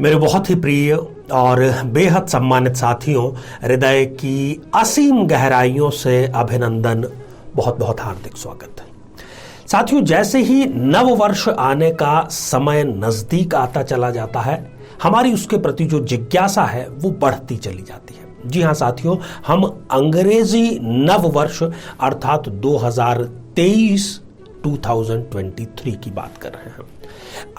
मेरे बहुत ही प्रिय और बेहद सम्मानित साथियों, हृदय की असीम गहराइयों से अभिनंदन, बहुत बहुत हार्दिक स्वागत है। साथियों, जैसे ही नव वर्ष आने का समय नजदीक आता चला जाता है, हमारी उसके प्रति जो जिज्ञासा है वो बढ़ती चली जाती है। जी हाँ साथियों, हम अंग्रेजी नव वर्ष अर्थात 2023 की बात कर रहे हैं।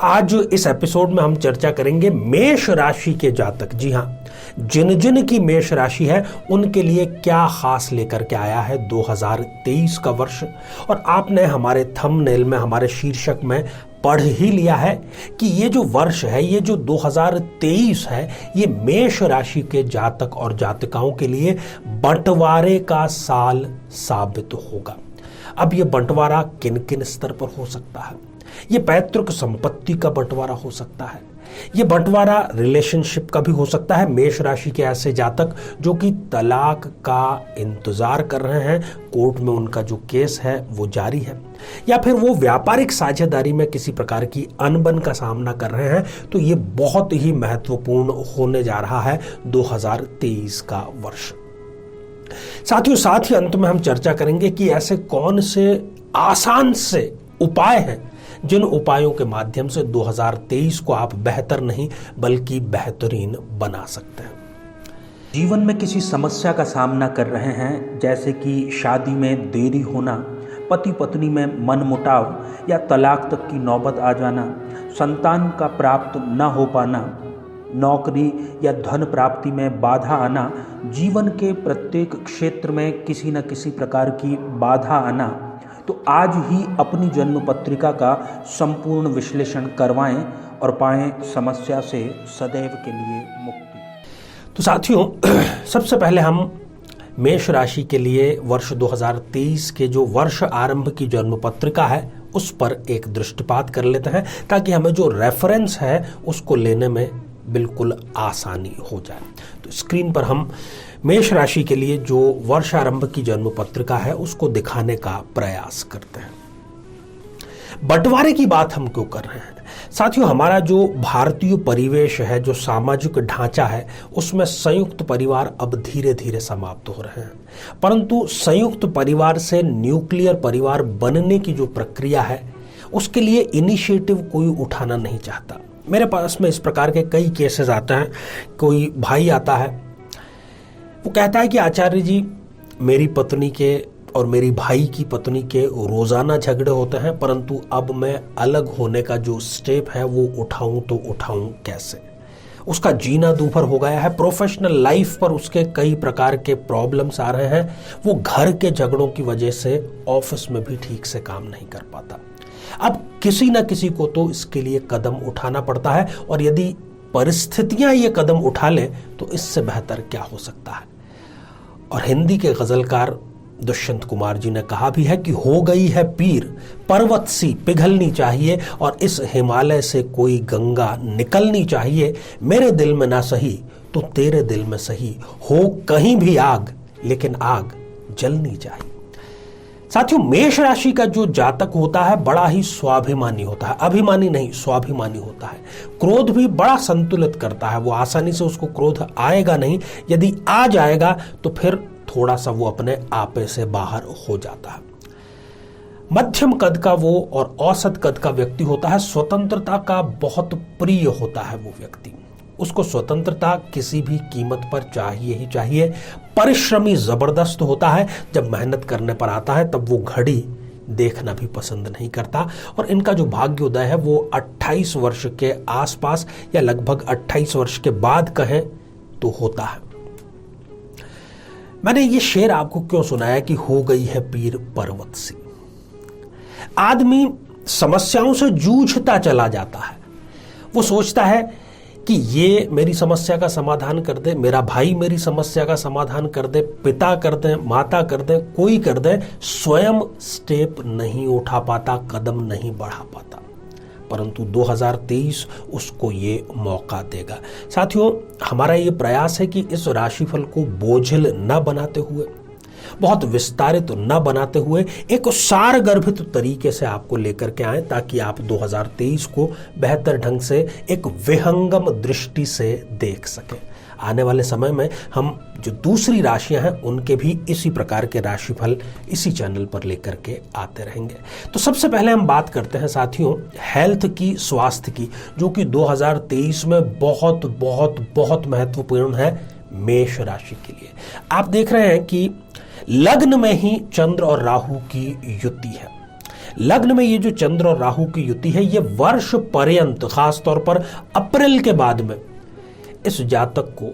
आज इस एपिसोड में हम चर्चा करेंगे मेष राशि के जातक। जी हाँ, जिन जिन की मेष राशि है उनके लिए क्या खास लेकर के आया है 2023 का वर्ष। और आपने हमारे थंबनेल में, हमारे शीर्षक में पढ़ ही लिया है कि ये जो वर्ष है, ये जो 2023 है, ये मेष राशि के जातक और जातिकाओं के लिए बंटवारे का साल साबित होगा। अब ये बंटवारा किन किन स्तर पर हो सकता है? ये पैतृक संपत्ति का बंटवारा हो सकता है, ये बंटवारा रिलेशनशिप का भी हो सकता है। मेष राशि के ऐसे जातक जो कि तलाक का इंतजार कर रहे हैं, कोर्ट में उनका जो केस है वो जारी है, या फिर वो व्यापारिक साझेदारी में किसी प्रकार की अनबन का सामना कर रहे हैं, तो ये बहुत ही महत्वपूर्ण होने जा रहा है 2023 का वर्ष। साथियों, साथ ही अंत में हम चर्चा करेंगे कि ऐसे कौन से आसान से उपाय हैं जिन उपायों के माध्यम से 2023 को आप बेहतर नहीं बल्कि बेहतरीन बना सकते हैं। जीवन में किसी समस्या का सामना कर रहे हैं, जैसे कि शादी में देरी होना, पति पत्नी में मनमुटाव या तलाक तक की नौबत आ जाना, संतान का प्राप्त न हो पाना, नौकरी या धन प्राप्ति में बाधा आना, जीवन के प्रत्येक क्षेत्र में किसी न किसी प्रकार की बाधा आना, तो आज ही अपनी जन्म पत्रिका का संपूर्ण विश्लेषण करवाएं और पाएं समस्या से सदैव के लिए मुक्ति। तो साथियों, सबसे पहले हम मेष राशि के लिए वर्ष 2023 के जो वर्ष आरंभ की जन्म पत्रिका है उस पर एक दृष्टिपात कर लेते हैं, ताकि हमें जो रेफरेंस है उसको लेने में बिल्कुल आसानी हो जाए। तो स्क्रीन पर हम मेष राशि के लिए जो वर्ष आरंभ की जन्म पत्रिका है उसको दिखाने का प्रयास करते हैं। बंटवारे की बात हम क्यों कर रहे हैं? साथियों, हमारा जो भारतीय परिवेश है, जो सामाजिक ढांचा है, उसमें संयुक्त परिवार अब धीरे धीरे समाप्त हो रहे हैं, परंतु संयुक्त परिवार से न्यूक्लियर परिवार बनने की जो प्रक्रिया है उसके लिए इनिशिएटिव कोई उठाना नहीं चाहता। मेरे पास में इस प्रकार के कई केसेस आते हैं। कोई भाई आता है, वो कहता है कि आचार्य जी, मेरी पत्नी के और मेरी भाई की पत्नी के रोजाना झगड़े होते हैं, परंतु अब मैं अलग होने का जो स्टेप है वो उठाऊं तो उठाऊं कैसे? उसका जीना दूभर हो गया है, प्रोफेशनल लाइफ पर उसके कई प्रकार के प्रॉब्लम्स आ रहे हैं, वो घर के झगड़ों की वजह से ऑफिस में भी ठीक से काम नहीं कर पाता। अब किसी न किसी को तो इसके लिए कदम उठाना पड़ता है, और यदि परिस्थितियां ये कदम उठा ले तो इससे बेहतर क्या हो सकता है। और हिंदी के गजलकार दुष्यंत कुमार जी ने कहा भी है कि हो गई है पीर, पर्वत सी पिघलनी चाहिए, और इस हिमालय से कोई गंगा निकलनी चाहिए। मेरे दिल में ना सही तो तेरे दिल में सही, हो कहीं भी आग लेकिन आग जलनी चाहिए। साथियों, मेष राशि का जो जातक होता है बड़ा ही स्वाभिमानी होता है, अभिमानी नहीं, स्वाभिमानी होता है। क्रोध भी बड़ा संतुलित करता है, वो आसानी से उसको क्रोध आएगा नहीं, यदि आ जाएगा तो फिर थोड़ा सा वो अपने आपे से बाहर हो जाता है। मध्यम कद का वो और औसत कद का व्यक्ति होता है, स्वतंत्रता का बहुत प्रिय होता है वो व्यक्ति। उसको स्वतंत्रता किसी भी कीमत पर चाहिए ही चाहिए। परिश्रमी जबरदस्त होता है, जब मेहनत करने पर आता है तब वो घड़ी देखना भी पसंद नहीं करता। और इनका जो भाग्योदय है वो 28 वर्ष के आसपास या लगभग 28 वर्ष के बाद कहें तो होता है। मैंने ये शेर आपको क्यों सुनाया कि हो गई है पीर पर्वत सी? आदमी समस्याओं से जूझता चला जाता है। वो सोचता है कि ये मेरी समस्या का समाधान कर दे, मेरा भाई मेरी समस्या का समाधान कर दे, पिता कर दे, माता कर दे, कोई कर दे, स्वयं स्टेप नहीं उठा पाता, कदम नहीं बढ़ा पाता। परंतु 2023 उसको ये मौका देगा। साथियों, हमारा ये प्रयास है कि इस राशिफल को बोझिल न बनाते हुए, बहुत विस्तारित न बनाते हुए एक सारगर्भित तरीके से आपको लेकर के आए, ताकि आप 2023 को बेहतर ढंग से एक विहंगम दृष्टि से देख सकें। आने वाले समय में हम जो दूसरी राशियां हैं उनके भी इसी प्रकार के राशिफल इसी चैनल पर लेकर के आते रहेंगे। तो सबसे पहले हम बात करते हैं साथियों हेल्थ की, स्वास्थ्य की, जो कि 2023 में बहुत बहुत बहुत महत्वपूर्ण है मेष राशि के लिए। आप देख रहे हैं कि लग्न में ही चंद्र और राहु की युति है। लग्न में ये जो चंद्र और राहु की युति है, ये वर्ष पर्यंत, खासतौर पर अप्रैल के बाद में इस जातक को,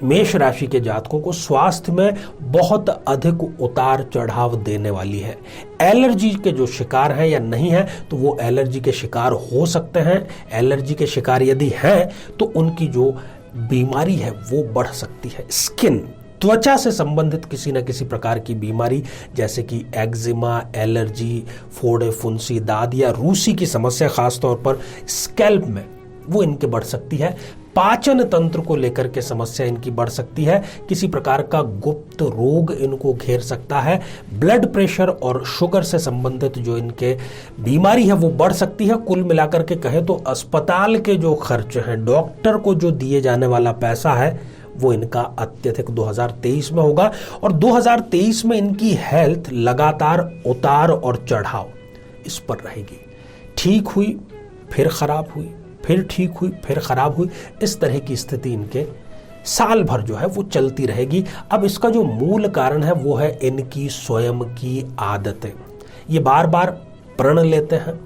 मेष राशि के जातकों को स्वास्थ्य में बहुत अधिक उतार चढ़ाव देने वाली है। एलर्जी के जो शिकार हैं या नहीं है, तो वो एलर्जी के शिकार हो सकते हैं। एलर्जी के शिकार यदि हैं तो उनकी जो बीमारी है वो बढ़ सकती है। स्किन, त्वचा से संबंधित किसी न किसी प्रकार की बीमारी, जैसे कि एक्जिमा, एलर्जी, फोड़े, फुंसी, दाद या रूसी की समस्या, खासतौर पर स्कैल्प में, वो इनके बढ़ सकती है। पाचन तंत्र को लेकर के समस्या इनकी बढ़ सकती है। किसी प्रकार का गुप्त रोग इनको घेर सकता है। ब्लड प्रेशर और शुगर से संबंधित जो इनके बीमारी है वो बढ़ सकती है। कुल मिलाकर के कहें तो अस्पताल के जो खर्च हैं, डॉक्टर को जो दिए जाने वाला पैसा है, वो इनका अत्यधिक 2023 में होगा। और 2023 में इनकी हेल्थ लगातार उतार और चढ़ाव इस पर रहेगी। ठीक हुई फिर खराब हुई, फिर ठीक हुई फिर खराब हुई, इस तरह की स्थिति इनके साल भर जो है वो चलती रहेगी। अब इसका जो मूल कारण है वो है इनकी स्वयं की आदतें। ये बार बार प्रण लेते हैं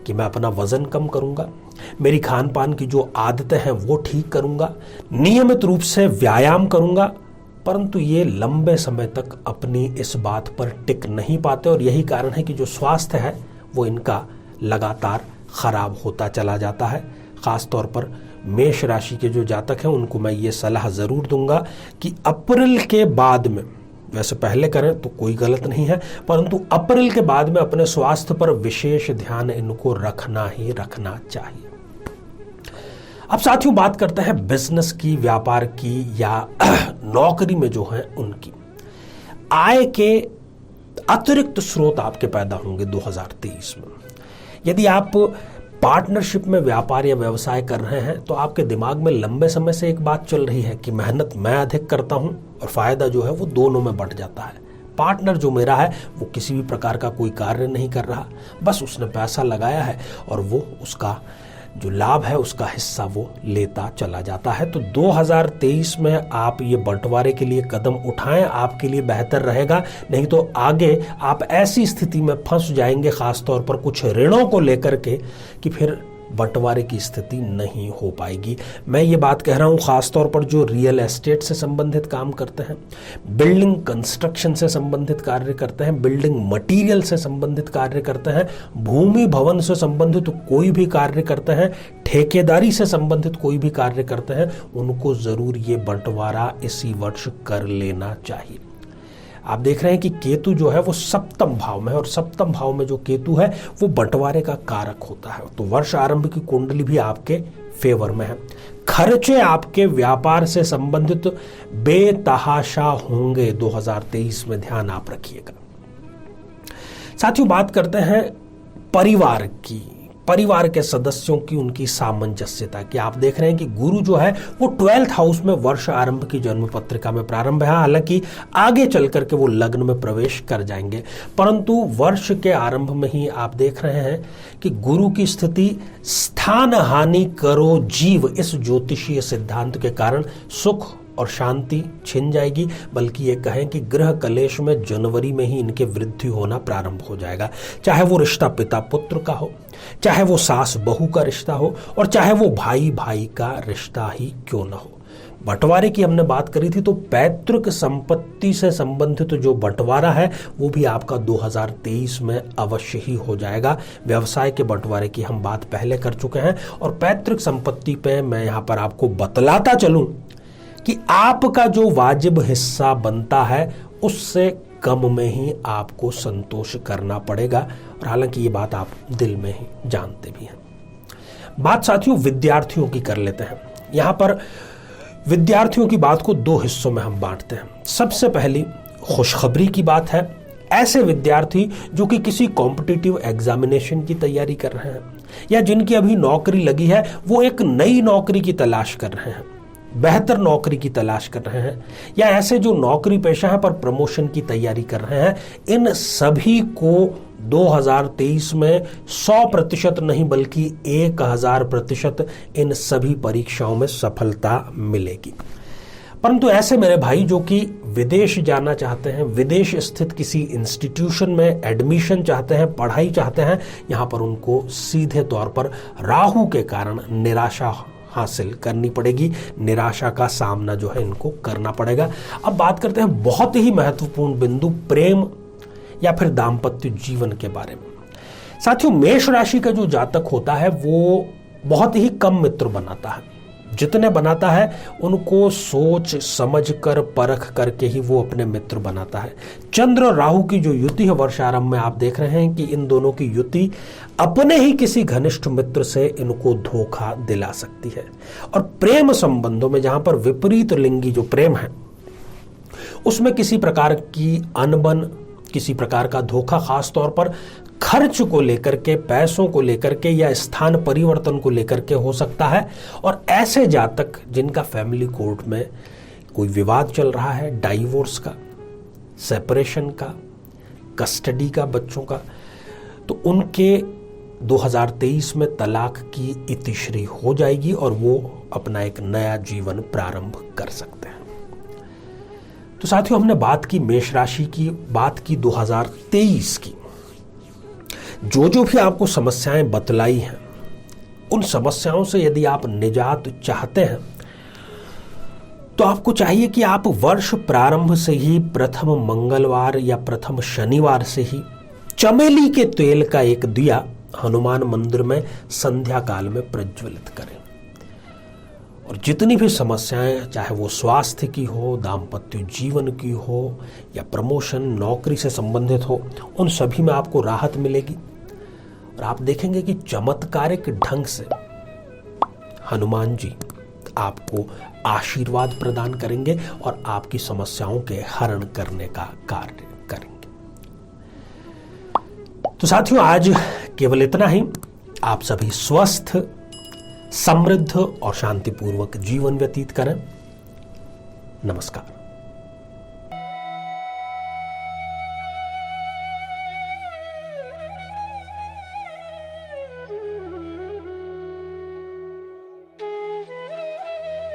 कि मैं अपना वजन कम करूंगा, मेरी खान पान की जो आदतें हैं वो ठीक करूंगा, नियमित रूप से व्यायाम करूंगा, परंतु ये लंबे समय तक अपनी इस बात पर टिक नहीं पाते। और यही कारण है कि जो स्वास्थ्य है वो इनका लगातार खराब होता चला जाता है। खासतौर पर मेष राशि के जो जातक हैं उनको मैं ये सलाह जरूर दूंगा कि अप्रैल के बाद में, वैसे पहले करें तो कोई गलत नहीं है, परंतु अप्रैल के बाद में अपने स्वास्थ्य पर विशेष ध्यान इनको रखना ही रखना चाहिए। अब साथियों बात करते हैं बिजनेस की, व्यापार की या नौकरी में जो है उनकी। आय के अतिरिक्त स्रोत आपके पैदा होंगे 2023 में। यदि आप पार्टनरशिप में व्यापार या व्यवसाय कर रहे हैं तो आपके दिमाग में लंबे समय से एक बात चल रही है कि मेहनत मैं अधिक करता हूं और फायदा जो है वो दोनों में बढ़ जाता है। पार्टनर जो मेरा है वो किसी भी प्रकार का कोई कार्य नहीं कर रहा, बस उसने पैसा लगाया है और वो उसका जो लाभ है उसका हिस्सा वो लेता चला जाता है। तो 2023 में आप ये बंटवारे के लिए कदम उठाएं, आपके लिए बेहतर रहेगा। नहीं तो आगे आप ऐसी स्थिति में फंस जाएंगे, खासतौर पर कुछ ऋणों को लेकर के, कि फिर बंटवारे की स्थिति नहीं हो पाएगी। मैं ये बात कह रहा हूँ खासतौर पर जो रियल एस्टेट से संबंधित काम करते हैं, बिल्डिंग कंस्ट्रक्शन से संबंधित कार्य करते हैं, बिल्डिंग मटेरियल से संबंधित कार्य करते हैं, भूमि भवन से संबंधित कोई भी कार्य करते हैं, ठेकेदारी से संबंधित कोई भी कार्य करते हैं, उनको जरूर ये बंटवारा इसी वर्ष कर लेना चाहिए। आप देख रहे हैं कि केतु जो है वो सप्तम भाव में है, और सप्तम भाव में जो केतु है वो बंटवारे का कारक होता है। तो वर्ष आरंभ की कुंडली भी आपके फेवर में है। खर्चे आपके व्यापार से संबंधित बेतहाशा होंगे 2023 में, ध्यान आप रखिएगा। साथियों बात करते हैं परिवार की, परिवार के सदस्यों की, उनकी सामंजस्यता की। आप देख रहे हैं कि गुरु जो है वो 12th हाउस में वर्ष आरंभ की जन्म पत्रिका में प्रारंभ है। हालांकि आगे चल करके वो लग्न में प्रवेश कर जाएंगे, परंतु वर्ष के आरंभ में ही आप देख रहे हैं कि गुरु की स्थिति स्थान हानि करो जीव, इस ज्योतिषीय सिद्धांत के कारण सुख और शांति छिन जाएगी। बल्कि ये कहें कि ग्रह कलेश में जनवरी में ही इनके वृद्धि होना प्रारंभ हो जाएगा। चाहे वो रिश्ता पिता पुत्र का हो, चाहे वो सास बहू का रिश्ता हो, और चाहे वो भाई भाई का रिश्ता ही क्यों ना हो। बंटवारे की हमने बात करी थी, तो पैतृक संपत्ति से संबंधित जो बंटवारा है वो भी आपका 2023 में अवश्य ही हो जाएगा। व्यवसाय के बंटवारे की हम बात पहले कर चुके हैं, और पैतृक संपत्ति पे मैं यहाँ पर आपको बतलाता चलूं कि आपका जो वाजिब हिस्सा बनता है उससे कम में ही आपको संतोष करना पड़ेगा। और हालांकि ये बात आप दिल में ही जानते भी हैं। बात साथियों विद्यार्थियों की कर लेते हैं। यहां पर विद्यार्थियों की बात को दो हिस्सों में हम बांटते हैं। सबसे पहली खुशखबरी की बात है, ऐसे विद्यार्थी जो कि किसी कॉम्पिटिटिव एग्जामिनेशन की तैयारी कर रहे हैं या जिनकी अभी नौकरी लगी है, वो एक नई नौकरी की तलाश कर रहे हैं, बेहतर नौकरी की तलाश कर रहे हैं, या ऐसे जो नौकरी पेशा है पर प्रमोशन की तैयारी कर रहे हैं, इन सभी को 2023 में 100% नहीं बल्कि 1000% इन सभी परीक्षाओं में सफलता मिलेगी। परंतु ऐसे मेरे भाई जो कि विदेश जाना चाहते हैं, विदेश स्थित किसी इंस्टीट्यूशन में एडमिशन चाहते हैं, पढ़ाई चाहते हैं, यहां पर उनको सीधे तौर पर राहु के कारण निराशा हासिल करनी पड़ेगी, निराशा का सामना जो है इनको करना पड़ेगा। अब बात करते हैं बहुत ही महत्वपूर्ण बिंदु प्रेम या फिर दाम्पत्य जीवन के बारे में। साथियों, मेष राशि का जो जातक होता है वो बहुत ही कम मित्र बनाता है, जितने बनाता है उनको सोच समझ कर परख करके ही वो अपने मित्र बनाता है। चंद्र और राहु की जो युति है वर्षारंभ में आप देख रहे हैं कि इन दोनों की युति अपने ही किसी घनिष्ठ मित्र से इनको धोखा दिला सकती है। और प्रेम संबंधों में जहां पर विपरीत लिंगी जो प्रेम है उसमें किसी प्रकार की अनबन, किसी प्रकार का धोखा, खास तौर पर खर्च को लेकर के, पैसों को लेकर के या स्थान परिवर्तन को लेकर के हो सकता है। और ऐसे जातक जिनका फैमिली कोर्ट में कोई विवाद चल रहा है, डाइवोर्स का, सेपरेशन का, कस्टडी का, बच्चों का, तो उनके 2023 में तलाक की इतिश्री हो जाएगी और वो अपना एक नया जीवन प्रारंभ कर सकते हैं। तो साथियों, हमने बात की मेष राशि की, बात की 2023 की। जो भी आपको समस्याएं बतलाई हैं, उन समस्याओं से यदि आप निजात चाहते हैं तो आपको चाहिए कि आप वर्ष प्रारंभ से ही प्रथम मंगलवार या प्रथम शनिवार से ही चमेली के तेल का एक दिया हनुमान मंदिर में संध्या काल में प्रज्वलित करें। और जितनी भी समस्याएं, चाहे वो स्वास्थ्य की हो, दाम्पत्य जीवन की हो या प्रमोशन, नौकरी से संबंधित हो, उन सभी में आपको राहत मिलेगी। और आप देखेंगे कि चमत्कारिक ढंग से हनुमान जी आपको आशीर्वाद प्रदान करेंगे और आपकी समस्याओं के हरण करने का कार्य करेंगे। तो साथियों, आज केवल इतना ही। आप सभी स्वस्थ, समृद्ध और शांतिपूर्वक जीवन व्यतीत करें। नमस्कार।